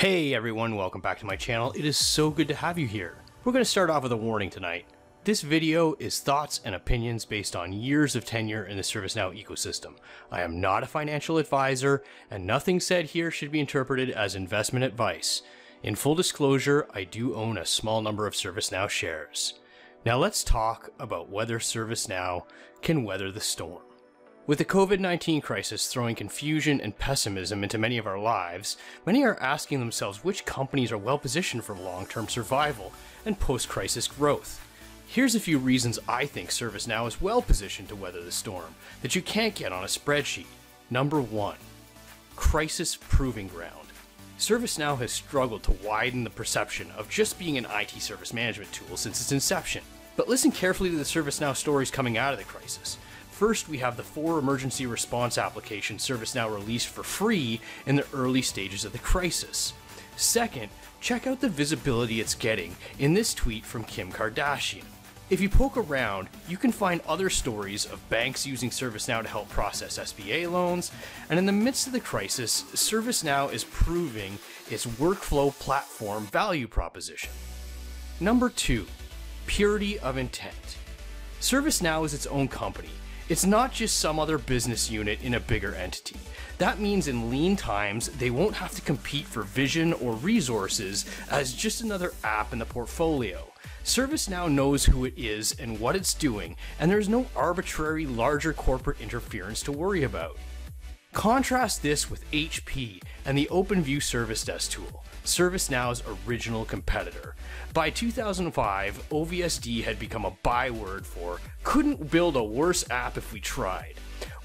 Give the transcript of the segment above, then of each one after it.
Hey everyone, welcome back to my channel. It is so good to have you here. We're going to start off with a warning tonight. This video is thoughts and opinions based on years of tenure in the ServiceNow ecosystem. I am not a financial advisor, and nothing said here should be interpreted as investment advice. In full disclosure, I do own a small number of ServiceNow shares. Now let's talk about whether ServiceNow can weather the storm. With the COVID-19 crisis throwing confusion and pessimism into many of our lives, many are asking themselves which companies are well positioned for long-term survival and post-crisis growth. Here's a few reasons I think ServiceNow is well positioned to weather the storm that you can't get on a spreadsheet. Number 1. Crisis Proving Ground. ServiceNow has struggled to widen the perception of just being an IT service management tool since its inception. But listen carefully to the ServiceNow stories coming out of the crisis. First, we have the 4 emergency response applications ServiceNow released for free in the early stages of the crisis. Second, check out the visibility it's getting in this tweet from Kim Kardashian. If you poke around, you can find other stories of banks using ServiceNow to help process SBA loans, and in the midst of the crisis, ServiceNow is proving its workflow platform value proposition. Number 2, purity of intent. ServiceNow is its own company. It's not just some other business unit in a bigger entity. That means in lean times, they won't have to compete for vision or resources as just another app in the portfolio. ServiceNow knows who it is and what it's doing, and there's no arbitrary larger corporate interference to worry about. Contrast this with HP and the OpenView Service Desk tool, ServiceNow's original competitor. By 2005, OVSD had become a byword for couldn't build a worse app if we tried.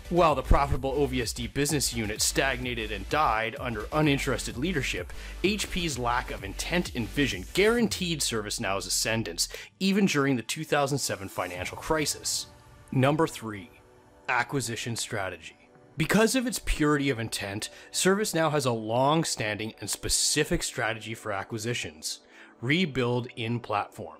While the profitable OVSD business unit stagnated and died under uninterested leadership, HP's lack of intent and vision guaranteed ServiceNow's ascendance even during the 2007 financial crisis. Number 3, acquisition strategy. Because of its purity of intent, ServiceNow has a long-standing and specific strategy for acquisitions: rebuild in platform.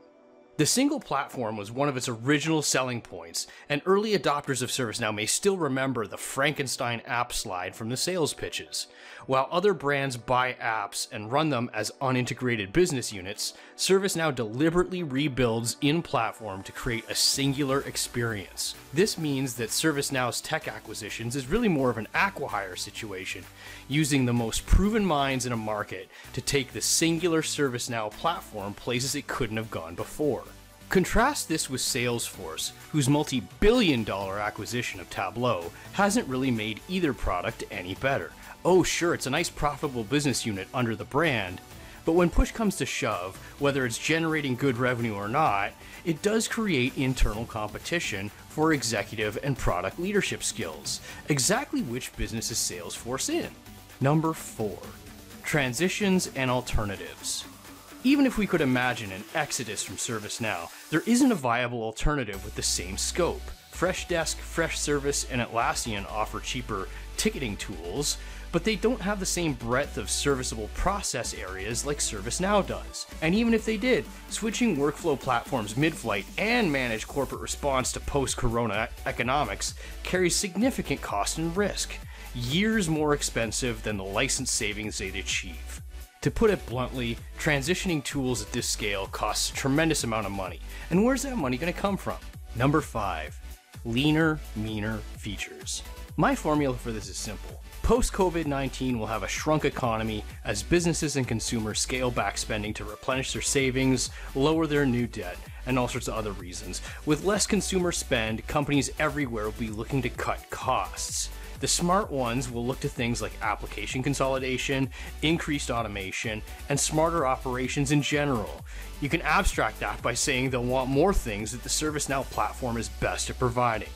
The single platform was one of its original selling points, and early adopters of ServiceNow may still remember the Frankenstein app slide from the sales pitches. While other brands buy apps and run them as unintegrated business units, ServiceNow deliberately rebuilds in platform to create a singular experience. This means that ServiceNow's tech acquisitions is really more of an acqui-hire situation, using the most proven minds in a market to take the singular ServiceNow platform places it couldn't have gone before. Contrast this with Salesforce, whose multi-billion-dollar acquisition of Tableau hasn't really made either product any better. Oh sure, it's a nice profitable business unit under the brand, but when push comes to shove, whether it's generating good revenue or not, it does create internal competition for executive and product leadership skills. Exactly which business is Salesforce in? Number 4, transitions and alternatives. Even if we could imagine an exodus from ServiceNow, there isn't a viable alternative with the same scope. Freshdesk, Freshservice, and Atlassian offer cheaper ticketing tools, but they don't have the same breadth of serviceable process areas like ServiceNow does. And even if they did, switching workflow platforms mid-flight and manage corporate response to post-corona economics carries significant cost and risk, years more expensive than the license savings they'd achieve. To put it bluntly, transitioning tools at this scale costs a tremendous amount of money, and where's that money going to come from? Number 5, leaner, meaner features. My formula for this is simple. Post-COVID-19 will have a shrunk economy as businesses and consumers scale back spending to replenish their savings, lower their new debt, and all sorts of other reasons. With less consumer spend, companies everywhere will be looking to cut costs. The smart ones will look to things like application consolidation, increased automation, and smarter operations in general. You can abstract that by saying they'll want more things that the ServiceNow platform is best at providing.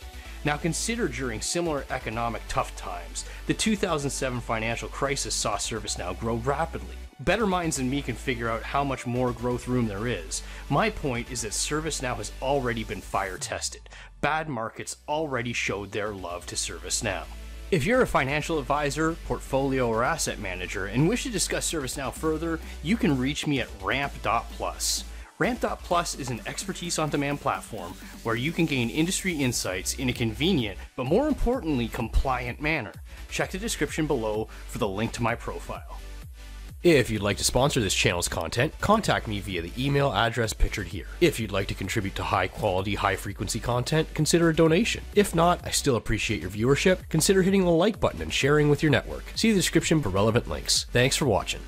Now consider during similar economic tough times, the 2007 financial crisis saw ServiceNow grow rapidly. Better minds than me can figure out how much more growth room there is. My point is that ServiceNow has already been fire tested. Bad markets already showed their love to ServiceNow. If you're a financial advisor, portfolio, or asset manager and wish to discuss ServiceNow further, you can reach me at ramp.plus. Ramp.plus is an expertise on demand platform where you can gain industry insights in a convenient, but more importantly, compliant manner. Check the description below for the link to my profile. If you'd like to sponsor this channel's content, contact me via the email address pictured here. If you'd like to contribute to high quality, high frequency content, consider a donation. If not, I still appreciate your viewership. Consider hitting the like button and sharing with your network. See the description for relevant links. Thanks for watching.